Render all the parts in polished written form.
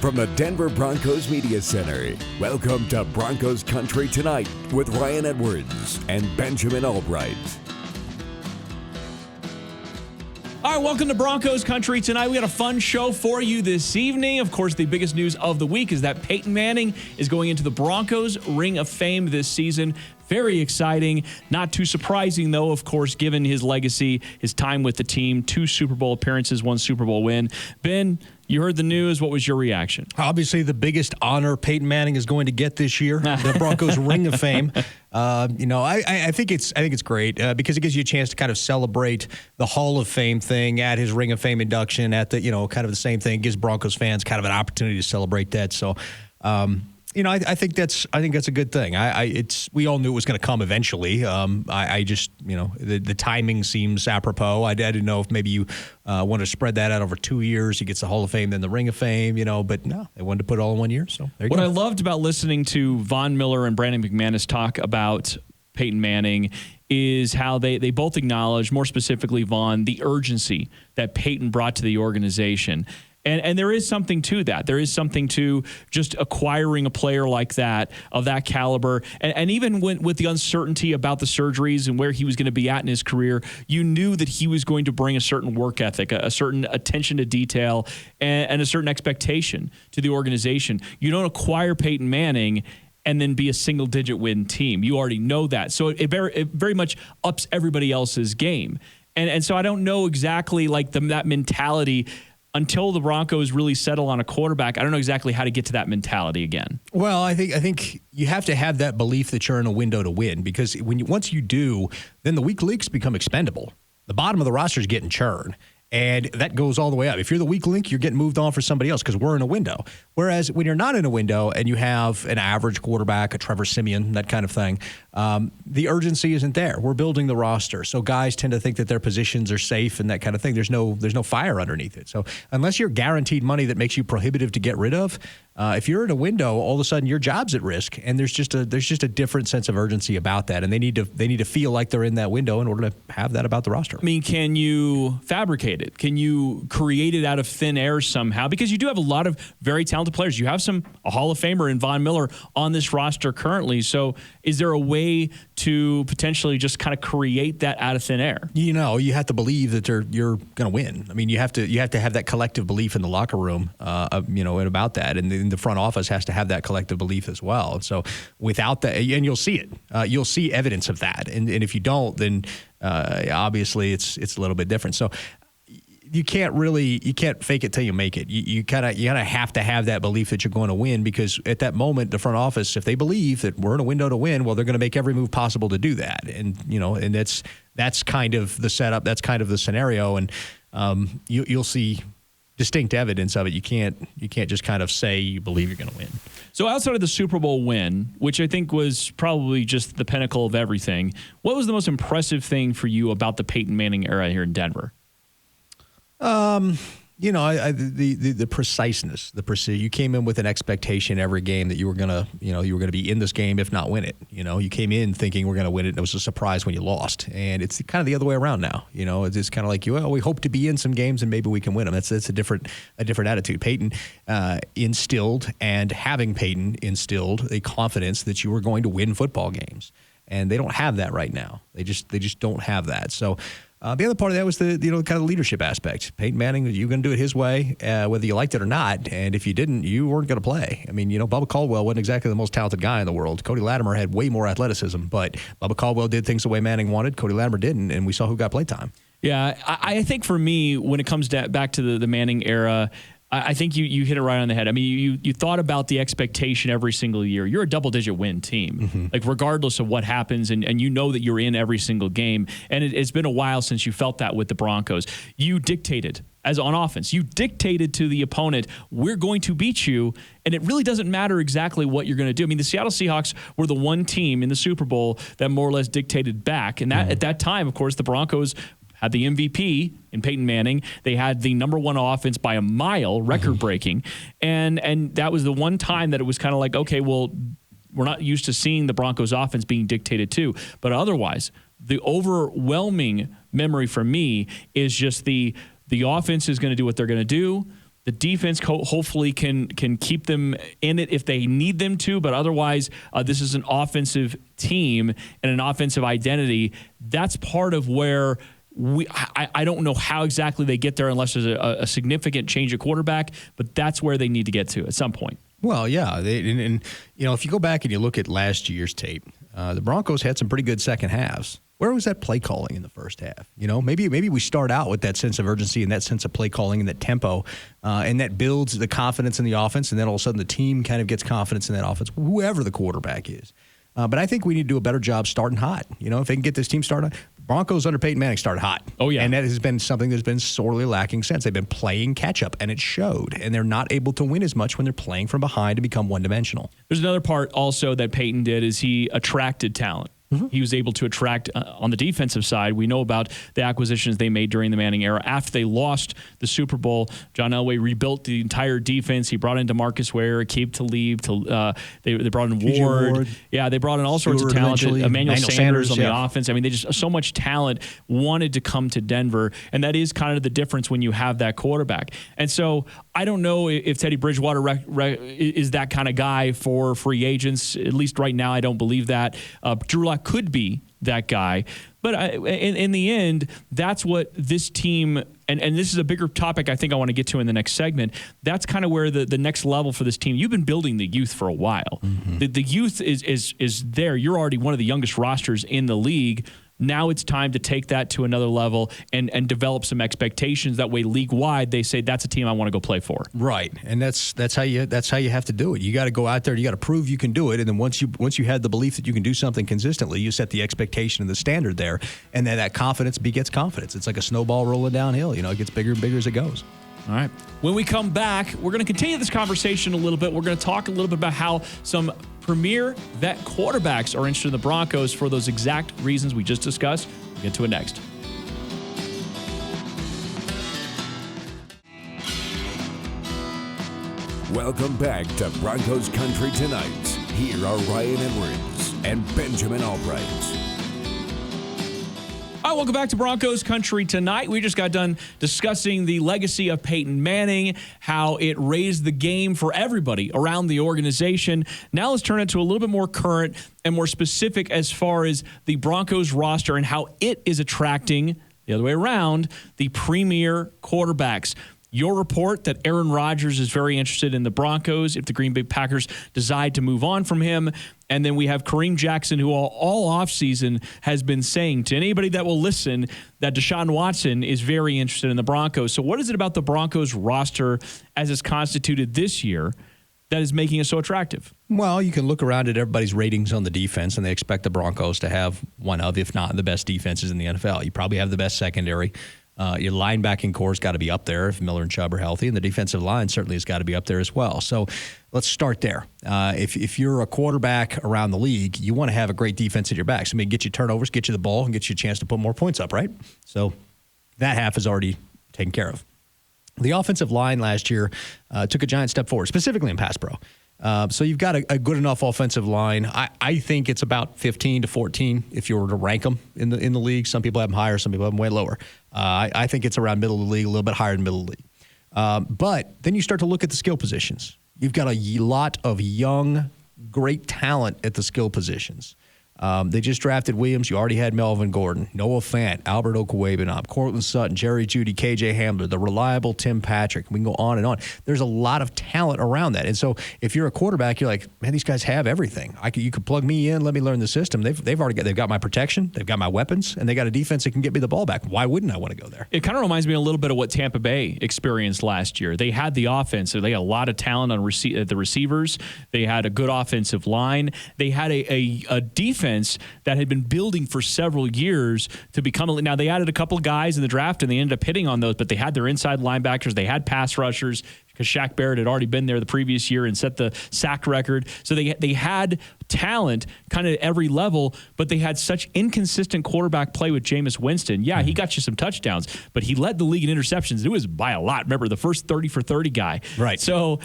From the Denver Broncos Media Center, welcome to Broncos Country Tonight with Ryan Edwards and Benjamin Allbright. All right, welcome to Broncos Country Tonight. We got a fun show for you this evening. Of course, the biggest news of the week is that Peyton Manning is going into the Broncos Ring of Fame this season. Very exciting. Not too surprising, though, of course, given his legacy, his time with the team, 2 Super Bowl appearances, 1 Super Bowl win. Ben, you heard the news. What was your reaction? Obviously, the biggest honor Peyton Manning is going to get this year, the Broncos Ring of Fame. I think it's great because it gives you a chance to kind of celebrate the Hall of Fame thing at his Ring of Fame induction at the, kind of the same thing. It gives Broncos fans kind of an opportunity to celebrate that. So, I think that's a good thing. We all knew it was going to come eventually. The timing seems apropos. I didn't know if maybe you want to spread that out over 2 years. He gets the Hall of Fame, then the Ring of Fame, but no, they wanted to put it all in 1 year. So there you go. What I loved about listening to Von Miller and Brandon McManus talk about Peyton Manning is how they both acknowledge, more specifically Von, the urgency that Peyton brought to the organization. And there is something to that. There is something to just acquiring a player like that, of that caliber. And even with the uncertainty about the surgeries and where he was going to be at in his career, you knew that he was going to bring a certain work ethic, a certain attention to detail, and a certain expectation to the organization. You don't acquire Peyton Manning and then be a single-digit win team. You already know that. So it very much ups everybody else's game. And so I don't know exactly that mentality. Until the Broncos really settle on a quarterback, I don't know exactly how to get to that mentality again. Well, I think you have to have that belief that you're in a window to win, because once you do, then the weak links become expendable. The bottom of the roster is getting churn, and that goes all the way up. If you're the weak link, you're getting moved on for somebody else because we're in a window. Whereas when you're not in a window and you have an average quarterback, a Trevor Siemian, that kind of thing, the urgency isn't there. We're building the roster. So guys tend to think that their positions are safe and that kind of thing. There's no fire underneath it. So unless you're guaranteed money that makes you prohibitive to get rid of, if you're in a window, all of a sudden your job's at risk, and there's just a different sense of urgency about that, and they need to feel like they're in that window in order to have that about the roster. I mean, can you fabricate it? Can you create it out of thin air somehow? Because you do have a lot of very talented players. You have a Hall of Famer in Von Miller on this roster currently. So is there a way to potentially just kind of create that out of thin air? You have to believe that you're going to win. I mean, you have to have that collective belief in the locker room, and about that, and the front office has to have that collective belief as well. And so without that, and you'll see it, you'll see evidence of that. And if you don't, then obviously it's a little bit different. So you can't fake it till you make it. You kind of have to have that belief that you're going to win, because at that moment, the front office, if they believe that we're in a window to win, well, they're going to make every move possible to do that. And and that's kind of the setup. That's kind of the scenario. And you'll see distinct evidence of it. You can't just kind of say you believe you're going to win. So outside of the Super Bowl win, which I think was probably just the pinnacle of everything, what was the most impressive thing for you about the Peyton Manning era here in Denver? The preciseness, the precision. You came in with an expectation every game that you were gonna be in this game, if not win it. You came in thinking we're gonna win it, and it was a surprise when you lost. And it's kind of the other way around now. It's kind of like we hope to be in some games and maybe we can win them. It's a different attitude. Peyton instilled a confidence that you were going to win football games, and they don't have that right now. They just don't have that. So. The other part of that was the kind of leadership aspect. Peyton Manning, you were going to do it his way, whether you liked it or not. And if you didn't, you weren't going to play. I mean, Bubba Caldwell wasn't exactly the most talented guy in the world. Cody Latimer had way more athleticism, but Bubba Caldwell did things the way Manning wanted. Cody Latimer didn't, and we saw who got playtime. Yeah, I think for me, when it comes back to the Manning era, I think you hit it right on the head. I mean, you thought about the expectation every single year. You're a double-digit win team, regardless of what happens, and you know that you're in every single game. And it's been a while since you felt that with the Broncos. You dictated, as on offense, you dictated to the opponent, we're going to beat you, and it really doesn't matter exactly what you're going to do. I mean, the Seattle Seahawks were the one team in the Super Bowl that more or less dictated back. And at that time, of course, the Broncos had the MVP in Peyton Manning. They had the number one offense by a mile, record-breaking. And that was the one time that it was kind of like, okay, well, we're not used to seeing the Broncos offense being dictated to. But otherwise, the overwhelming memory for me is just the offense is going to do what they're going to do. The defense hopefully can keep them in it if they need them to, but otherwise, this is an offensive team and an offensive identity. That's part of where I don't know how exactly they get there unless there's a significant change of quarterback, but that's where they need to get to at some point. Well, yeah, and if you go back and you look at last year's tape, the Broncos had some pretty good second halves. Where was that play calling in the first half? Maybe we start out with that sense of urgency and that sense of play calling and that tempo, and that builds the confidence in the offense, and then all of a sudden the team kind of gets confidence in that offense, whoever the quarterback is. But I think we need to do a better job starting hot. If they can get this team started, Broncos under Peyton Manning started hot. Oh, yeah. And that has been something that's been sorely lacking since. They've been playing catch-up, and it showed. And they're not able to win as much when they're playing from behind to become one-dimensional. There's another part also that Peyton did is he attracted talent. He was able to attract on the defensive side. We know about the acquisitions they made during the Manning era. After they lost the Super Bowl, John Elway rebuilt the entire defense. He brought in DeMarcus Ware, Aqib Talib. They brought in Ward. Yeah, they brought in all sorts of talent. Emmanuel Sanders on the offense. I mean, they just so much talent wanted to come to Denver, and that is kind of the difference when you have that quarterback. And so I don't know if Teddy Bridgewater is that kind of guy for free agents. At least right now, I don't believe that. Drew Lock could be that guy. But in the end, that's what this team, and this is a bigger topic I think I want to get to in the next segment, that's kind of where the next level for this team. You've been building the youth for a while. The youth is there. You're already one of the youngest rosters in the league. Now it's time to take that to another level and develop some expectations. That way, league-wide, they say that's a team I want to go play for. Right, and that's how you have to do it. You got to go out there and you got to prove you can do it. And then once you have the belief that you can do something consistently, you set the expectation and the standard there, and then that confidence begets confidence. It's like a snowball rolling downhill. It gets bigger and bigger as it goes. All right. When we come back, we're going to continue this conversation a little bit. We're going to talk a little bit about how some premier vet quarterbacks are interested in the Broncos for those exact reasons we just discussed. We'll get to it next. Welcome back to Broncos Country Tonight. Here are Ryan Edwards and Benjamin Allbright. All right, welcome back to Broncos Country Tonight. We just got done discussing the legacy of Peyton Manning, how it raised the game for everybody around the organization. Now let's turn it to a little bit more current and more specific as far as the Broncos roster and how it is attracting, the other way around, the premier quarterbacks. Your report that Aaron Rodgers is very interested in the Broncos if the Green Bay Packers decide to move on from him. And then we have Kareem Jackson, who all offseason has been saying to anybody that will listen that Deshaun Watson is very interested in the Broncos. So what is it about the Broncos roster as it's constituted this year that is making it so attractive? Well, you can look around at everybody's ratings on the defense, and they expect the Broncos to have one of, if not the best defenses in the NFL. You probably have the best secondary. Your linebacking core's got to be up there if Miller and Chubb are healthy, and the defensive line certainly has got to be up there as well. So let's start there. If you're a quarterback around the league, you want to have a great defense at your backs. I mean, get you turnovers, get you the ball, and get you a chance to put more points up, right? So that half is already taken care of. The offensive line last year took a giant step forward, specifically in pass pro. So you've got a good enough offensive line. I think it's about 15 to 14 if you were to rank them in the league. Some people have them higher, some people have them way lower. I think it's around middle of the league, a little bit higher than middle of the league. But then you start to look at the skill positions. You've got a lot of young, great talent at the skill positions. They just drafted Williams. You already had Melvin Gordon, Noah Fant, Albert Okwuegbunam, Cortland Sutton, Jerry Jeudy, KJ Hamler, the reliable Tim Patrick. We can go on and on. There's a lot of talent around that. And so if you're a quarterback, you're like, man, these guys have everything. You could plug me in, let me learn the system. They've got my protection, they've got my weapons, and they got a defense that can get me the ball back. Why wouldn't I want to go there? It kind of reminds me a little bit of what Tampa Bay experienced last year. They had the offense, so they had a lot of talent on the receivers. They had a good offensive line. They had a defense that had been building for several years to become now they added a couple of guys in the draft and they ended up hitting on those, but they had their inside linebackers, they had pass rushers because Shaq Barrett had already been there the previous year and set the sack record. So they had talent kind of at every level, but they had such inconsistent quarterback play with Jameis Winston. Yeah, he got you some touchdowns, but he led the league in interceptions. It was by a lot. Remember, the first 30 for 30 guy. Right. So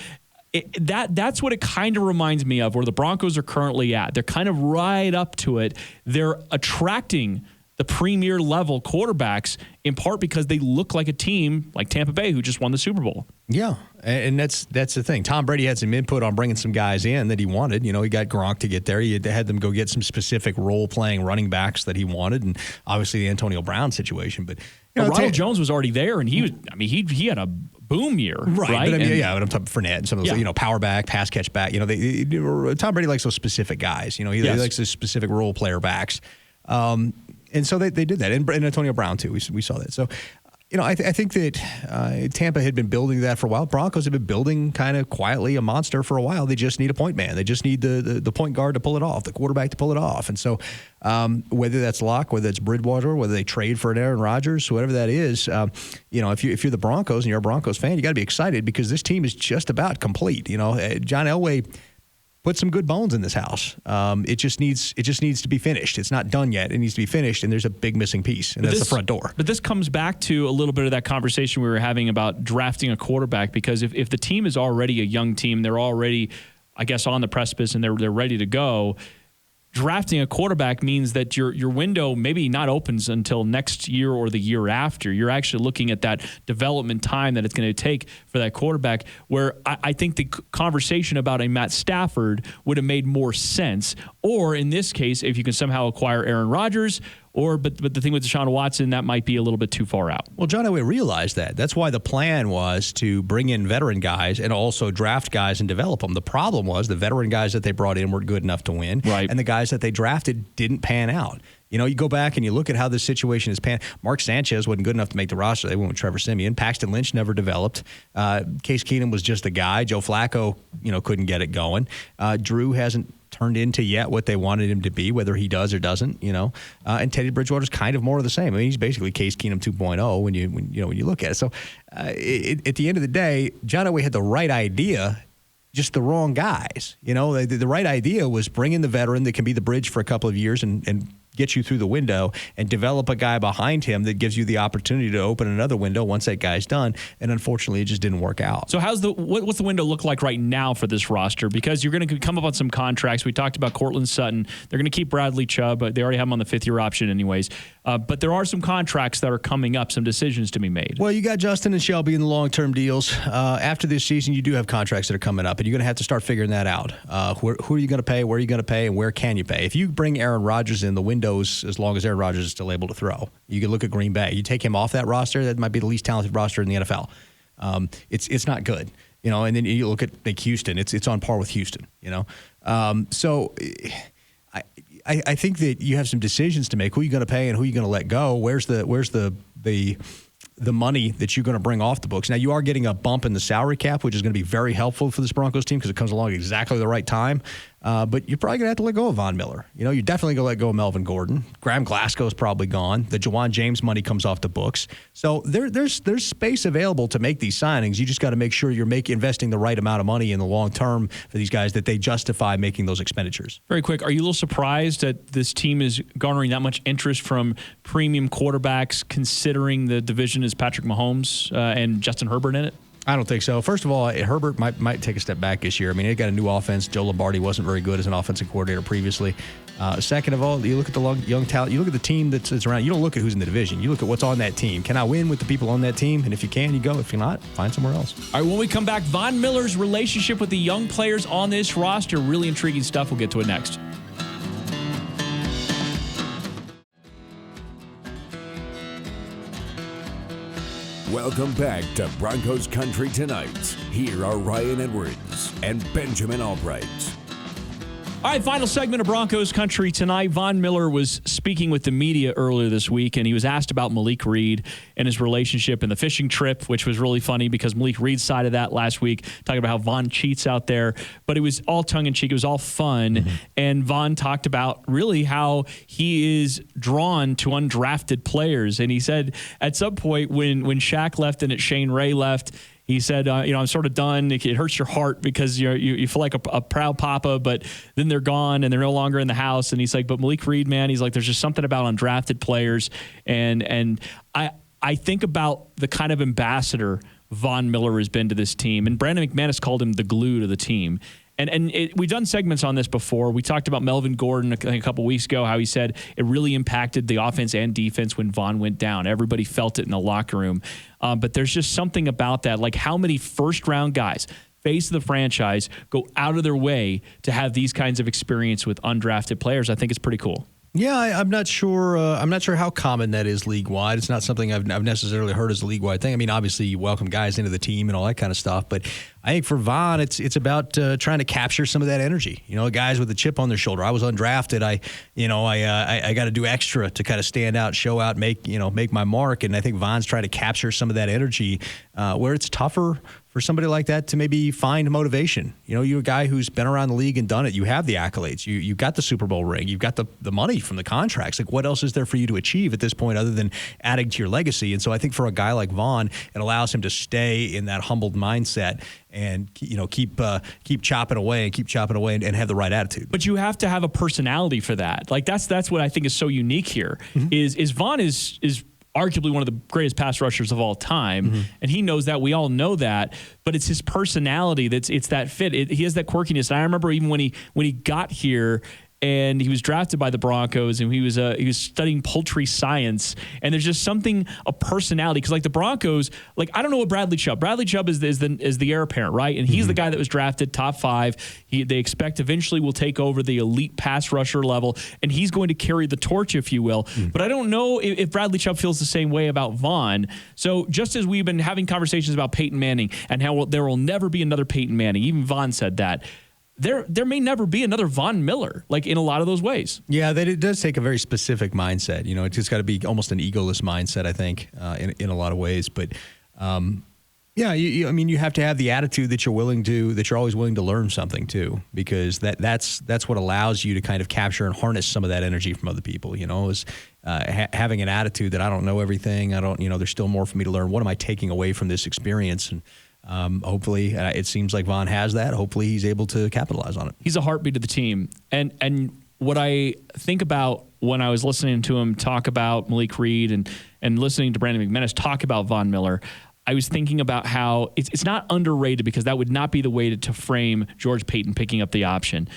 that's what it kind of reminds me of where the Broncos are currently at. They're kind of right up to it. They're attracting the premier level quarterbacks, in part because they look like a team like Tampa Bay who just won the Super Bowl. Yeah, and that's the thing. Tom Brady had some input on bringing some guys in that he wanted. You know, he got Gronk to get there. He had them go get some specific role-playing running backs that he wanted, and obviously the Antonio Brown situation. But Ronald Jones was already there, and he had a boom year, right? But but I'm talking Fournette and some of those, power back, pass catch back. You know, Tom Brady likes those specific guys. You know, he likes those specific role player backs. And so they did that, and Antonio Brown too. We saw that. So, you know, I think that Tampa had been building that for a while. Broncos have been building kind of quietly a monster for a while. They just need a point man. They just need the point guard to pull it off, the quarterback to pull it off. And so whether that's Locke, whether it's Bridgewater, whether they trade for an Aaron Rodgers, whatever that is, you know, if you're the Broncos and you're a Broncos fan, you got to be excited because this team is just about complete. You know, John Elway put some good bones in this house. It just needs to be finished. It's not done yet. It needs to be finished, and there's a big missing piece, and that's the front door. But this comes back to a little bit of that conversation we were having about drafting a quarterback, because if the team is already a young team, they're already, I guess, on the precipice and they're ready to go. Drafting a quarterback means that your window maybe not opens until next year or the year after. You're actually looking at that development time that it's going to take for that quarterback, where I think the conversation about a Matt Stafford would have made more sense. Or in this case, if you can somehow acquire Aaron Rodgers, but the thing with Deshaun Watson, that might be a little bit too far out. Well, John Elway realized that. That's why the plan was to bring in veteran guys and also draft guys and develop them. The problem was the veteran guys that they brought in weren't good enough to win, right, and the guys that they drafted didn't pan out. You know, you go back and you look at how this situation is panned. Mark Sanchez wasn't good enough to make the roster. They went with Trevor Siemian. Paxton Lynch never developed. Case Keenum was just a guy. Joe Flacco, couldn't get it going. Drew hasn't turned into yet what they wanted him to be, whether he does or doesn't, and Teddy Bridgewater's kind of more of the same. I mean, he's basically Case Keenum 2.0 when you look at it. So at the end of the day, John Elway had the right idea, just the wrong guys. The right idea was bring in the veteran that can be the bridge for a couple of years and get you through the window, and develop a guy behind him that gives you the opportunity to open another window once that guy's done. And unfortunately, it just didn't work out. So what's the window look like right now for this roster? Because you're going to come up on some contracts. We talked about Cortland Sutton. They're going to keep Bradley Chubb, but they already have him on the fifth-year option anyways. But there are some contracts that are coming up, some decisions to be made. Well, you got Justin and Shelby in the long-term deals. After this season, you do have contracts that are coming up, and you're going to have to start figuring that out. Who are you going to pay, where are you going to pay, and where can you pay? If you bring Aaron Rodgers in, the window's as long as Aaron Rodgers is still able to throw. You can look at Green Bay. You take him off that roster, that might be the least talented roster in the NFL. It's not good, and then you look at Houston. It's on par with Houston, So I think that you have some decisions to make. Who are you going to pay and who are you going to let go? Where's the money that you're going to bring off the books? Now, you are getting a bump in the salary cap, which is going to be very helpful for this Broncos team because it comes along exactly the right time. But you're probably going to have to let go of Von Miller. You're definitely going to let go of Melvin Gordon. Graham Glasgow's probably gone. The Juwan James money comes off the books. So there's space available to make these signings. You just got to make sure you're investing the right amount of money in the long term for these guys, that they justify making those expenditures. Very quick, are you a little surprised that this team is garnering that much interest from premium quarterbacks, considering the division is Patrick Mahomes and Justin Herbert in it? I don't think so. First of all, Herbert might take a step back this year. I mean, they got a new offense. Joe Lombardi wasn't very good as an offensive coordinator previously. Second of all, you look at the young talent. You look at the team that's around. You don't look at who's in the division. You look at what's on that team. Can I win with the people on that team? And if you can, you go. If you're not, find somewhere else. All right, when we come back, Von Miller's relationship with the young players on this roster. Really intriguing stuff. We'll get to it next. Welcome back to Broncos Country Tonight. Here are Ryan Edwards and Benjamin Albright. All right, final segment of Broncos Country Tonight. Von Miller was speaking with the media earlier this week, and he was asked about Malik Reed and his relationship and the fishing trip, which was really funny because Malik Reed sided that last week, talking about how Von cheats out there. But it was all tongue-in-cheek. It was all fun. Mm-hmm. And Von talked about really how he is drawn to undrafted players. And he said at some point when Shaq left and Shane Ray left, he said, I'm sort of done. It hurts your heart because you feel like a proud papa, but then they're gone and they're no longer in the house. And he's like, but Malik Reed, man, he's like, there's just something about undrafted players. And I think about the kind of ambassador Von Miller has been to this team. And Brandon McManus called him the glue to the team. We've done segments on this before. We talked about Melvin Gordon a couple weeks ago, how he said it really impacted the offense and defense when Von went down. Everybody felt it in the locker room. But there's just something about that, like how many first-round guys, face of the franchise, go out of their way to have these kinds of experience with undrafted players. I think it's pretty cool. Yeah, I'm not sure. I'm not sure how common that is league wide. It's not something I've necessarily heard as a league wide thing. I mean, obviously you welcome guys into the team and all that kind of stuff, but I think for Von, it's about trying to capture some of that energy. You know, guys with a chip on their shoulder. I was undrafted. I got to do extra to kind of stand out, show out, make my mark. And I think Von's trying to capture some of that energy where it's tougher for somebody like that to maybe find motivation. You know, you're a guy who's been around the league and done it. You have the accolades. You've got the Super Bowl ring. You've got the money from the contracts. Like, what else is there for you to achieve at this point other than adding to your legacy? And so I think for a guy like Von, it allows him to stay in that humbled mindset and, keep chopping away and have the right attitude. But you have to have a personality for that. Like, that's what I think is so unique here. Mm-hmm. Is Von is arguably one of the greatest pass rushers of all time, mm-hmm. and he knows that. We all know that, but it's his personality it's that fit. He has that quirkiness. And I remember even when he got here and he was drafted by the Broncos, and he was studying poultry science, and there's just a personality, because like the Broncos, like I don't know what Bradley Chubb is the heir apparent, right? And he's mm-hmm. the guy that was drafted top 5. They expect eventually will take over the elite pass rusher level, and he's going to carry the torch, if you will. Mm-hmm. But I don't know if Bradley Chubb feels the same way about Von. So just as we've been having conversations about Peyton Manning and how there will never be another Peyton Manning, even Von said that, there may never be another Von Miller, like in a lot of those ways. Yeah, it does take a very specific mindset. You know, it's just got to be almost an egoless mindset, I think, in a lot of ways. But you have to have the attitude that you're always willing to learn something too, because that's what allows you to kind of capture and harness some of that energy from other people. You know, is having an attitude that I don't know everything. There's still more for me to learn. What am I taking away from this experience? And hopefully, it seems like Von has that. Hopefully, he's able to capitalize on it. He's a heartbeat of the team. And what I think about when I was listening to him talk about Malik Reed and listening to Brandon McManus talk about Von Miller, I was thinking about how it's not underrated, because that would not be the way to frame George Paton picking up the option.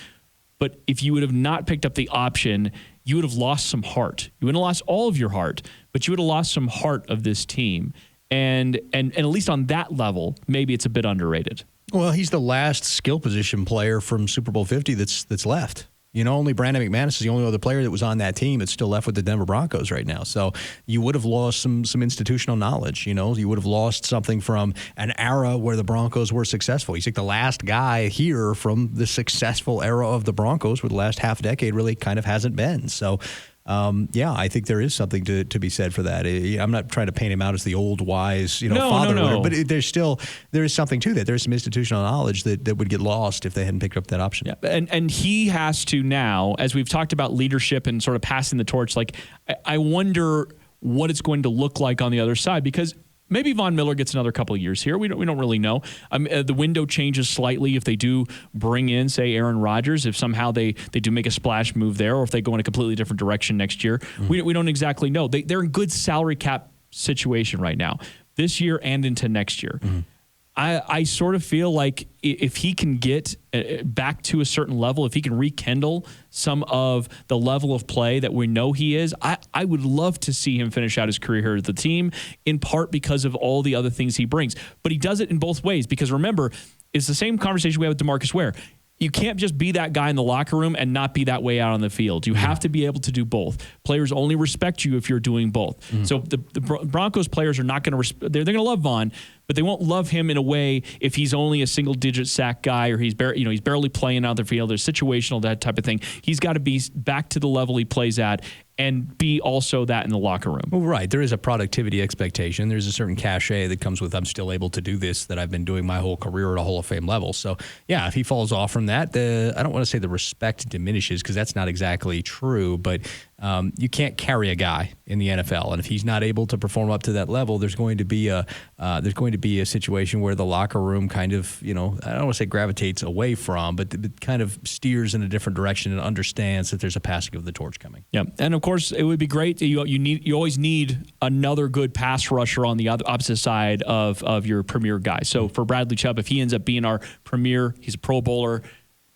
But if you would have not picked up the option, you would have lost some heart. You wouldn't have lost all of your heart, but you would have lost some heart of this team. And at least on that level, maybe it's a bit underrated. Well, he's the last skill position player from Super Bowl 50 that's left. You know, only Brandon McManus is the only other player that was on that team that's still left with the Denver Broncos right now. So you would have lost some institutional knowledge. You know, you would have lost something from an era where the Broncos were successful. He's like the last guy here from the successful era of the Broncos, where the last half decade really kind of hasn't been. So I think there is something to be said for that. I'm not trying to paint him out as the old wise, father, no. But there is something to that. There's some institutional knowledge that would get lost if they hadn't picked up that option. Yeah, and he has to now, as we've talked about leadership and sort of passing the torch. Like, I wonder what it's going to look like on the other side, because maybe Von Miller gets another couple of years here. We don't really know. The window changes slightly if they do bring in, say, Aaron Rodgers, if somehow they do make a splash move there, or if they go in a completely different direction next year. Mm-hmm. We don't exactly know. They're in good salary cap situation right now, this year and into next year. Mm-hmm. I sort of feel like if he can get back to a certain level, if he can rekindle some of the level of play that we know he is, I would love to see him finish out his career here at the team, in part because of all the other things he brings. But he does it in both ways, because remember, it's the same conversation we have with DeMarcus Ware. You can't just be that guy in the locker room and not be that way out on the field. You have to be able to do both. Players only respect you if you're doing both. Mm-hmm. So the Broncos players are not going to they're going to love Von, but they won't love him in a way if he's only a single-digit sack guy, or he's barely playing out the field. There's situational, that type of thing. He's got to be back to the level he plays at, and be also that in the locker room. Well, right. There is a productivity expectation. There's a certain cachet that comes with, I'm still able to do this that I've been doing my whole career at a Hall of Fame level. So, yeah, if he falls off from that, I don't want to say the respect diminishes, because that's not exactly true, but you can't carry a guy in the NFL, and if he's not able to perform up to that level, there's going to be a situation where the locker room kind of, I don't want to say gravitates away from, but it kind of steers in a different direction and understands that there's a passing of the torch coming. Yeah, and of course, it would be great. You always need another good pass rusher on the opposite side of your premier guy. So for Bradley Chubb, if he ends up being our premier, he's a Pro Bowler.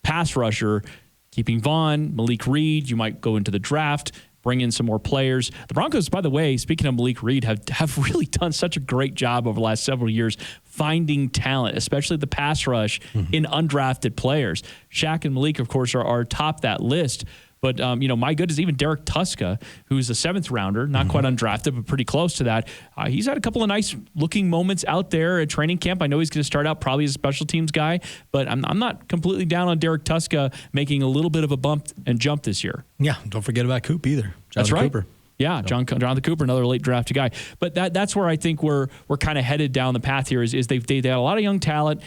pass rusher, keeping Vaughn, Malik Reed, you might go into the draft, bring in some more players. The Broncos, by the way, speaking of Malik Reed, have really done such a great job over the last several years finding talent, especially the pass rush in undrafted players. Shaq and Malik, of course, are atop that list. But, my goodness, even Derek Tuska, who's a 7th rounder, not quite undrafted, but pretty close to that. He's had a couple of nice looking moments out there at training camp. I know he's going to start out probably as a special teams guy, but I'm not completely down on Derek Tuska making a little bit of a bump and jump this year. Yeah, don't forget about Coop either. That's right. Cooper. Yeah, Jonathan Cooper, another late drafted guy. But that's where I think we're kind of headed down the path here is they've had a lot of young talent.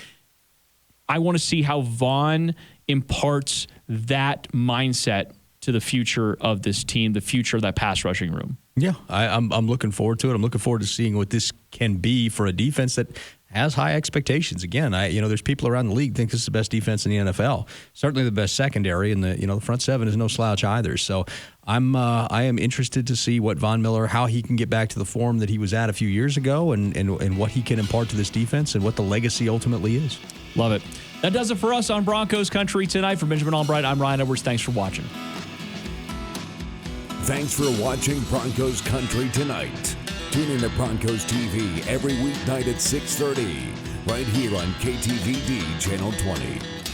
I want to see how Vaughn imparts that mindset to the future of this team, the future of that pass rushing room. Yeah, I'm looking forward to it. I'm looking forward to seeing what this can be for a defense that has high expectations. Again, there's people around the league think this is the best defense in the NFL. Certainly the best secondary, and the front seven is no slouch either. So I am interested to see what Von Miller, how he can get back to the form that he was at a few years ago, and what he can impart to this defense and what the legacy ultimately is. Love it. That does it for us on Broncos Country Tonight. For Benjamin Albright, I'm Ryan Edwards. Thanks for watching. Thanks for watching Broncos Country Tonight. Tune in to Broncos TV every weeknight at 6:30, right here on KTVD Channel 20.